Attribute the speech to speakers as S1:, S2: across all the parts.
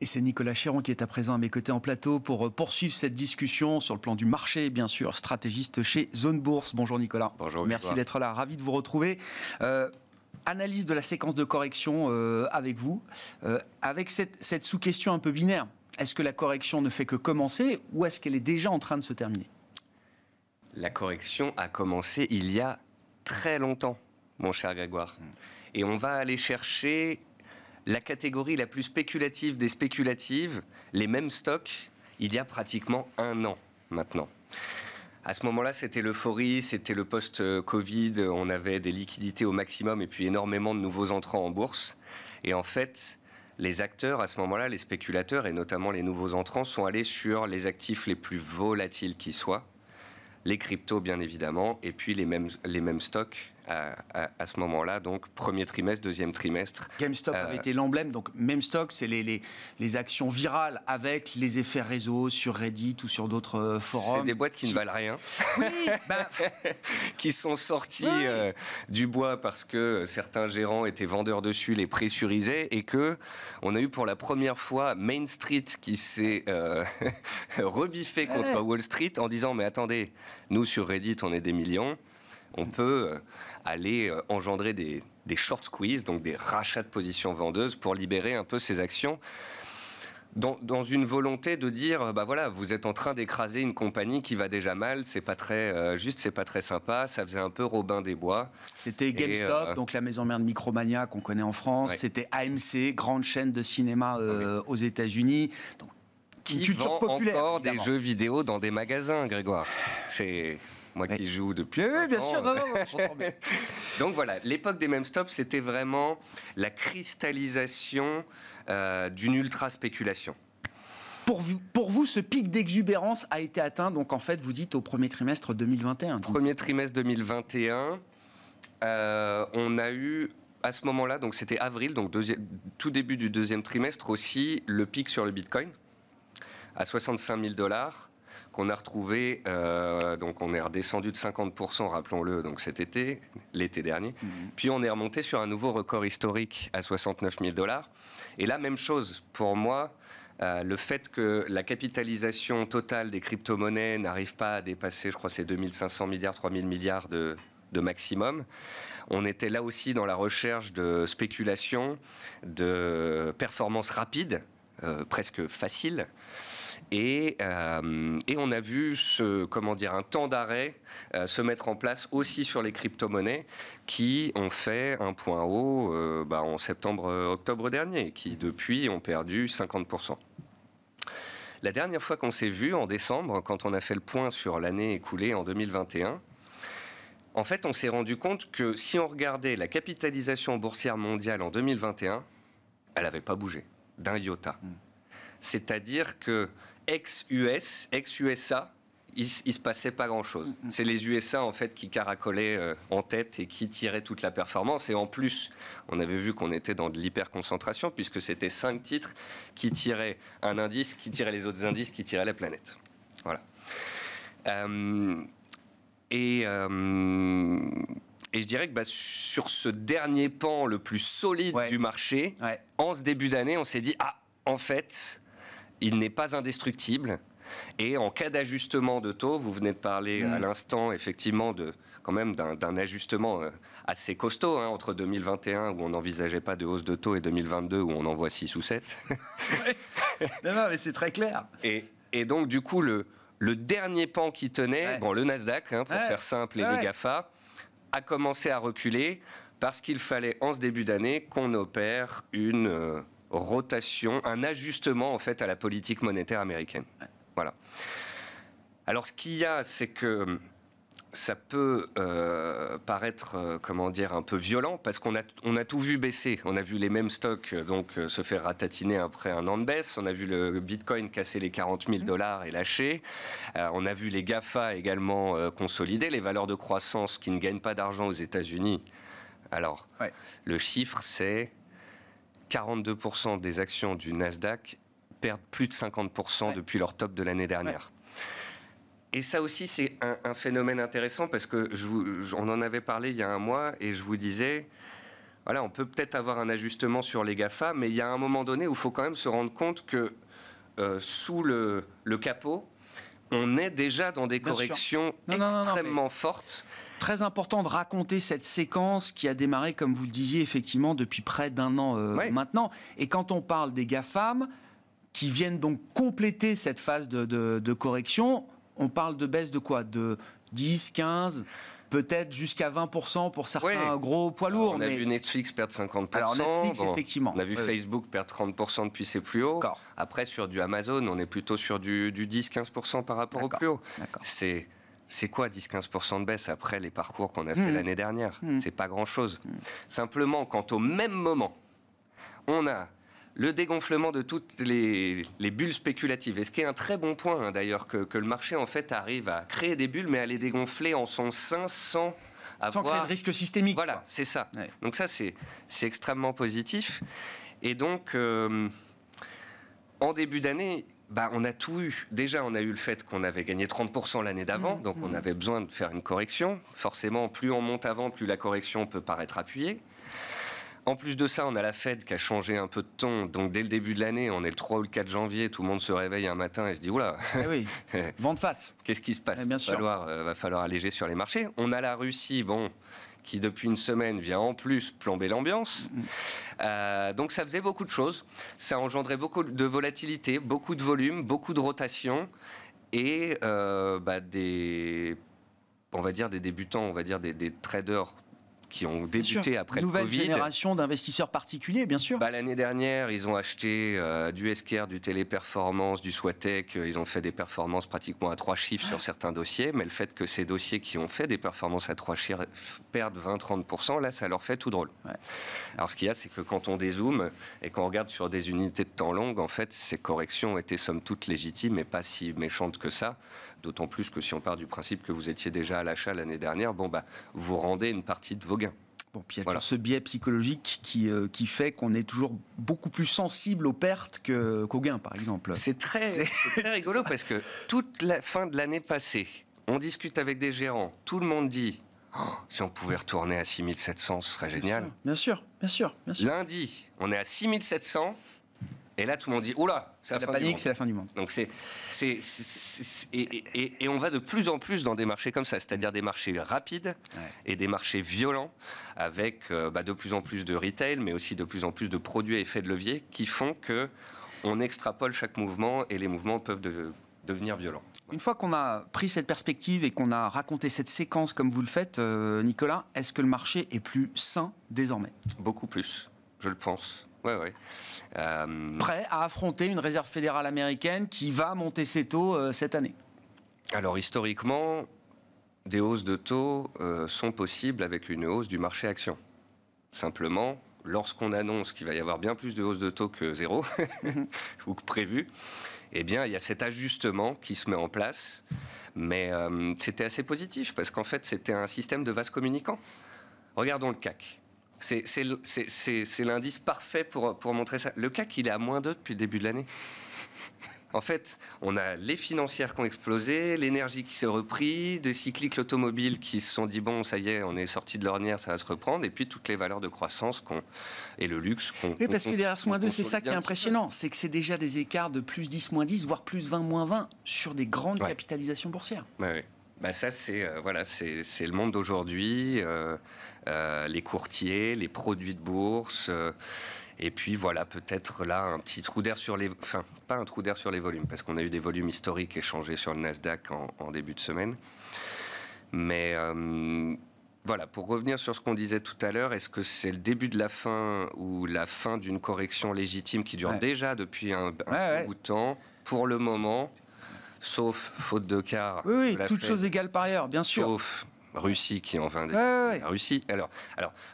S1: Et c'est Nicolas Chéron qui est à présent à mes côtés en plateau pour poursuivre cette discussion sur le plan du marché, bien sûr, stratégiste chez Zone Bourse. Bonjour Nicolas.
S2: Bonjour.
S1: Merci d'être là, ravi de vous retrouver. Analyse de la séquence de correction avec vous, avec cette sous-question un peu binaire. Est-ce que la correction ne fait que commencer ou est-ce qu'elle est déjà en train de se terminer?
S2: La correction a commencé il y a très longtemps, mon cher Grégoire. Et on va aller chercher la catégorie la plus spéculative des spéculatives, les mêmes stocks, il y a pratiquement un an maintenant. À ce moment-là, c'était l'euphorie, c'était le post-Covid, on avait des liquidités au maximum et puis énormément de nouveaux entrants en bourse. Et en fait, les acteurs, à ce moment-là, les spéculateurs et notamment les nouveaux entrants, sont allés sur les actifs les plus volatiles qui soient, les cryptos bien évidemment, et puis les mêmes stocks à ce moment-là, donc premier trimestre, deuxième trimestre.
S1: GameStop avait été l'emblème, donc même stock, c'est les actions virales avec les effets réseau sur Reddit ou sur d'autres forums.
S2: C'est des boîtes qui ne valent rien,
S1: oui,
S2: qui sont sorties du bois parce que certains gérants étaient vendeurs dessus, les pressurisaient, et que on a eu pour la première fois Main Street qui s'est rebiffé contre Wall Street en disant mais attendez, nous sur Reddit on est des millions. On peut aller engendrer des short squeeze, donc des rachats de positions vendeuses pour libérer un peu ces actions dans une volonté de dire, bah voilà, vous êtes en train d'écraser une compagnie qui va déjà mal, c'est pas très c'est pas très sympa, ça faisait un peu Robin des Bois.
S1: C'était GameStop, donc la maison mère de Micromania qu'on connaît en France, c'était AMC, grande chaîne de cinéma aux États-Unis. Donc,
S2: qui vend encore des jeux vidéo dans des magasins, Grégoire. C'est... Moi qui joue depuis
S1: oui, bien sûr, non, j'entends bien.
S2: Donc voilà, l'époque des meme-stops, c'était vraiment la cristallisation d'une ultra-spéculation.
S1: Pour vous, ce pic d'exubérance a été atteint, donc en fait, vous dites au premier trimestre 2021.
S2: Premier trimestre 2021, on a eu, à ce moment-là, donc c'était avril, donc tout début du deuxième trimestre aussi, le pic sur le Bitcoin, à 65 000 $. Qu'on a retrouvé, donc on est redescendu de 50%, rappelons-le, donc cet été, l'été dernier. Puis on est remonté sur un nouveau record historique à 69 000 $. Et là, même chose, pour moi, le fait que la capitalisation totale des crypto-monnaies n'arrive pas à dépasser, je crois, c'est 2500 milliards, 3000 milliards de maximum. On était là aussi dans la recherche de spéculation, de performance rapide, presque facile. Et on a vu un temps d'arrêt se mettre en place aussi sur les crypto-monnaies qui ont fait un point haut en octobre dernier, qui depuis ont perdu 50%. La dernière fois qu'on s'est vu, en décembre, quand on a fait le point sur l'année écoulée en 2021, en fait on s'est rendu compte que si on regardait la capitalisation boursière mondiale en 2021, elle n'avait pas bougé d'un iota. C'est-à-dire que ex-USA, il se passait pas grand-chose. C'est les USA, en fait, qui caracolaient en tête et qui tiraient toute la performance. Et en plus, on avait vu qu'on était dans de l'hyperconcentration, puisque c'était 5 titres qui tiraient un indice, qui tiraient les autres indices, qui tiraient la planète. Voilà. Et je dirais que sur ce dernier pan le plus solide du marché, en ce début d'année, on s'est dit, en fait, il n'est pas indestructible. Et en cas d'ajustement de taux, vous venez de parler à l'instant, effectivement, quand même d'un ajustement assez costaud, entre 2021, où on n'envisageait pas de hausse de taux, et 2022, où on en voit 6 ou 7.
S1: Non, mais c'est très clair.
S2: Et donc, du coup, le dernier pan qui tenait, le Nasdaq, pour faire simple, et les GAFA, a commencé à reculer parce qu'il fallait, en ce début d'année, qu'on opère une rotation, un ajustement, en fait, à la politique monétaire américaine. Voilà. Alors, ce qu'il y a, c'est que ça peut paraître, un peu violent, parce qu'on a tout vu baisser. On a vu les mêmes stocks se faire ratatiner après un an de baisse. On a vu le Bitcoin casser les 40 000 $ et lâcher. On a vu les GAFA également consolider, les valeurs de croissance qui ne gagnent pas d'argent aux États-Unis. Alors, le chiffre, c'est 42% des actions du Nasdaq perdent plus de 50% depuis leur top de l'année dernière. Et ça aussi, c'est un phénomène intéressant parce que on en avait parlé il y a un mois et je vous disais, voilà, on peut peut-être avoir un ajustement sur les GAFA, mais il y a un moment donné où il faut quand même se rendre compte que sous le capot, on est déjà dans des corrections extrêmement fortes.
S1: Très important de raconter cette séquence qui a démarré, comme vous le disiez, effectivement, depuis près d'un an maintenant. Et quand on parle des GAFAM, qui viennent donc compléter cette phase de correction, on parle de baisse de quoi? De 10, 15 peut-être jusqu'à 20% pour certains gros poids lourds.
S2: On a vu Netflix perdre 50%.
S1: Alors Netflix, effectivement.
S2: On a vu Facebook perdre 30% depuis ses plus hauts. Après, sur du Amazon, on est plutôt sur du 10-15% par rapport au plus haut. C'est quoi 10-15% de baisse après les parcours qu'on a fait l'année dernière? C'est pas grand-chose. Simplement, quand au même moment, on a le dégonflement de toutes les bulles spéculatives. Et ce qui est un très bon point, d'ailleurs, que le marché, en fait, arrive à créer des bulles, mais à les dégonfler en son sein sans
S1: créer de risque systémique.
S2: Voilà, c'est ça. Ouais. Donc ça, c'est extrêmement positif. Et donc, en début d'année, on a tout eu. Déjà, on a eu le fait qu'on avait gagné 30% l'année d'avant, donc on avait besoin de faire une correction. Forcément, plus on monte avant, plus la correction peut paraître appuyée. En plus de ça, on a la Fed qui a changé un peu de ton. Donc, dès le début de l'année, on est le 3 ou le 4 janvier, tout le monde se réveille un matin et se dit « Oula,
S1: vent de face.
S2: Qu'est-ce qui se passe ?» Va falloir alléger sur les marchés. On a la Russie, qui depuis une semaine vient en plus plomber l'ambiance. Donc, ça faisait beaucoup de choses. Ça engendrait beaucoup de volatilité, beaucoup de volume, beaucoup de rotation et on va dire des débutants, on va dire des traders qui ont débuté après le Covid.
S1: Nouvelle génération d'investisseurs particuliers, bien sûr.
S2: L'année dernière, ils ont acheté du SQR, du Téléperformance, du Swatec. Ils ont fait des performances pratiquement à 3 chiffres sur certains dossiers. Mais le fait que ces dossiers qui ont fait des performances à 3 chiffres perdent 20-30%, là, ça leur fait tout drôle. Alors, ce qu'il y a, c'est que quand on dézoome et qu'on regarde sur des unités de temps longues, en fait, ces corrections étaient somme toute légitimes et pas si méchantes que ça. D'autant plus que si on part du principe que vous étiez déjà à l'achat l'année dernière, vous rendez une partie de vos gains.
S1: Puis il y a toujours ce biais psychologique qui fait qu'on est toujours beaucoup plus sensible aux pertes qu'aux gains, par exemple.
S2: C'est très rigolo parce que toute la fin de l'année passée, on discute avec des gérants, tout le monde dit si on pouvait retourner à 6700, ce serait génial.
S1: Bien sûr.
S2: Lundi, on est à 6700. Et là, tout le monde dit, oula, c'est la fin du monde.
S1: C'est la fin du monde.
S2: Donc et on va de plus en plus dans des marchés comme ça, c'est-à-dire des marchés rapides et des marchés violents, avec de plus en plus de retail, mais aussi de plus en plus de produits à effet de levier qui font qu'on extrapole chaque mouvement et les mouvements peuvent devenir violents.
S1: Une fois qu'on a pris cette perspective et qu'on a raconté cette séquence comme vous le faites, Nicolas, est-ce que le marché est plus sain désormais?
S2: Beaucoup plus, je le pense.
S1: Prêt à affronter une réserve fédérale américaine qui va monter ses taux cette année?
S2: Alors historiquement, des hausses de taux sont possibles avec une hausse du marché action. Simplement, lorsqu'on annonce qu'il va y avoir bien plus de hausses de taux que zéro, ou que prévu, eh bien, il y a cet ajustement qui se met en place. Mais c'était assez positif, parce qu'en fait, c'était un système de vase communicant. Regardons le CAC. C'est l'indice parfait pour montrer ça. Le CAC, il est à -2 depuis le début de l'année. En fait, on a les financières qui ont explosé, l'énergie qui s'est repris, des cycliques automobiles qui se sont dit bon, ça y est, on est sorti de l'ornière, ça va se reprendre, et puis toutes les valeurs de croissance et le luxe
S1: Oui, parce que derrière ce -2, c'est ça qui est impressionnant, c'est que c'est déjà des écarts de +10, -10, voire +20, -20 sur des grandes capitalisations boursières.
S2: Oui. Ça, c'est le monde d'aujourd'hui, les courtiers, les produits de bourse, et puis peut-être là un petit trou d'air sur les... Enfin, pas un trou d'air sur les volumes, parce qu'on a eu des volumes historiques échangés sur le Nasdaq en début de semaine. Mais pour revenir sur ce qu'on disait tout à l'heure, est-ce que c'est le début de la fin ou la fin d'une correction légitime qui dure déjà depuis un bout de temps? Pour le moment... Sauf faute de quart.
S1: Oui, toutes choses égales par ailleurs, bien sûr.
S2: Sauf Russie qui en vain la Russie. Alors,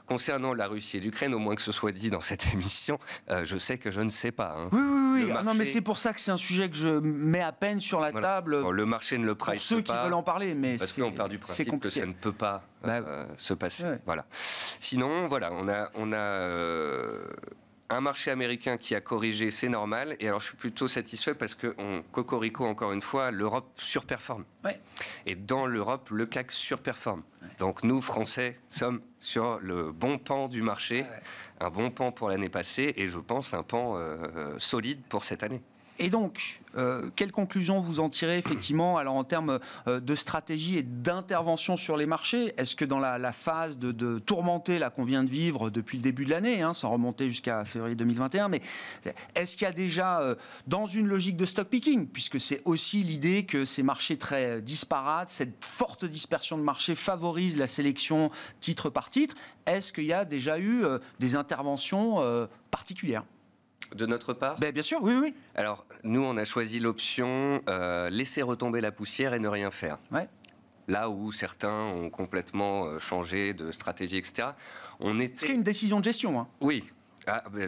S2: concernant la Russie et l'Ukraine, au moins que ce soit dit dans cette émission, je sais que je ne sais pas. Hein.
S1: Oui. Non, mais c'est pour ça que c'est un sujet que je mets à peine sur la table.
S2: Bon, le marché ne le price pas.
S1: Pour ceux qui veulent en parler, mais
S2: parce qu'on part du principe que ça ne peut pas se passer. Voilà. Sinon, on a un marché américain qui a corrigé, c'est normal. Et alors, je suis plutôt satisfait parce que, cocorico, encore une fois, l'Europe surperforme.
S1: Ouais.
S2: Et dans l'Europe, le CAC surperforme. Ouais. Donc, nous, Français, sommes sur le bon pan du marché. Ouais. Un bon pan pour l'année passée et je pense un pan solide pour cette année.
S1: Et donc, quelles conclusions vous en tirez effectivement alors en termes de stratégie et d'intervention sur les marchés? Est-ce que dans la phase de tourmentée là, qu'on vient de vivre depuis le début de l'année, sans remonter jusqu'à février 2021, mais est-ce qu'il y a déjà, dans une logique de stock picking, puisque c'est aussi l'idée que ces marchés très disparates, cette forte dispersion de marché favorise la sélection titre par titre, est-ce qu'il y a déjà eu des interventions particulières?
S2: De notre part ?
S1: Bien sûr, oui, oui.
S2: Alors, nous, on a choisi l'option laisser retomber la poussière et ne rien faire.
S1: Ouais.
S2: Là où certains ont complètement changé de stratégie, etc.
S1: C'est une décision de gestion. Hein.
S2: Oui.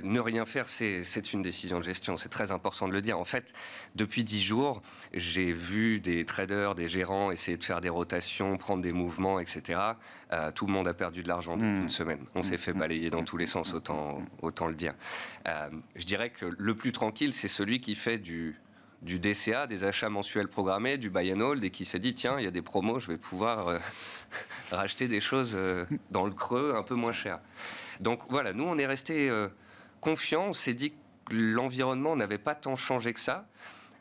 S2: Ne rien faire, c'est une décision de gestion. C'est très important de le dire. En fait, depuis 10 jours, j'ai vu des traders, des gérants essayer de faire des rotations, prendre des mouvements, etc. Tout le monde a perdu de l'argent depuis une semaine. On s'est fait balayer dans tous les sens, autant le dire. Je dirais que le plus tranquille, c'est celui qui fait du DCA, des achats mensuels programmés, du buy and hold, et qui s'est dit, tiens, il y a des promos, je vais pouvoir racheter des choses dans le creux un peu moins cher. Donc voilà, nous on est resté confiants, on s'est dit que l'environnement n'avait pas tant changé que ça.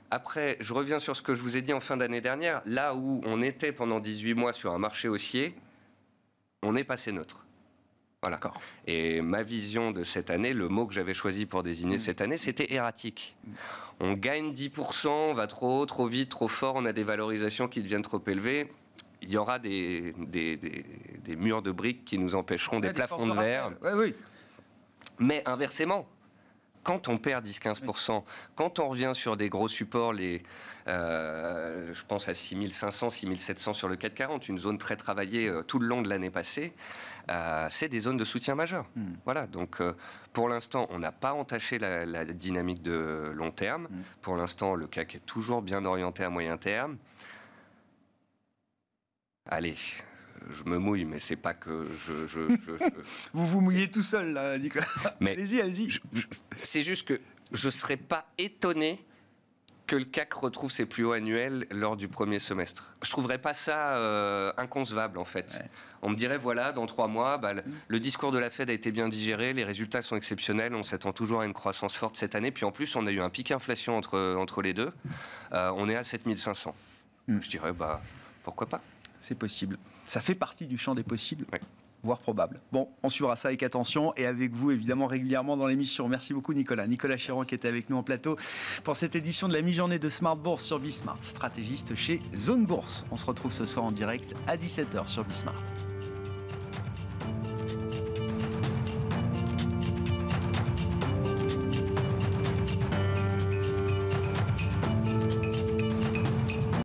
S2: Après, je reviens sur ce que je vous ai dit en fin d'année dernière, là où on était pendant 18 mois sur un marché haussier, on est passé neutre. Voilà. Et ma vision de cette année, le mot que j'avais choisi pour désigner cette année, c'était erratique. On gagne 10%, on va trop haut, trop vite, trop fort, on a des valorisations qui deviennent trop élevées. Il y aura des murs de briques qui nous empêcheront, des plafonds de verre.
S1: Oui.
S2: Mais inversement, quand on perd 10-15%, quand on revient sur des gros supports, je pense à 6500, 6700 sur le 440, une zone très travaillée tout le long de l'année passée, c'est des zones de soutien majeur. Voilà, donc pour l'instant, on n'a pas entaché la dynamique de long terme. Pour l'instant, le CAC est toujours bien orienté à moyen terme. Allez, je me mouille, mais c'est pas que
S1: Vous vous mouillez tout seul, là, Nicolas. Allez-y.
S2: C'est juste que je serais pas étonné que le CAC retrouve ses plus hauts annuels lors du premier semestre. Je trouverais pas ça inconcevable, en fait. Ouais. On me dirait, voilà, dans 3 mois, le discours de la Fed a été bien digéré, les résultats sont exceptionnels, on s'attend toujours à une croissance forte cette année, puis en plus, on a eu un pic inflation entre les deux. On est à 7500. Je dirais, pourquoi pas ?
S1: C'est possible. Ça fait partie du champ des possibles, voire probable. Bon, on suivra ça avec attention et avec vous, évidemment, régulièrement dans l'émission. Merci beaucoup, Nicolas. Nicolas Chéran qui était avec nous en plateau pour cette édition de la mi-journée de Smart Bourse sur Bismart, stratégiste chez Zone Bourse. On se retrouve ce soir en direct à 17h sur Bismart.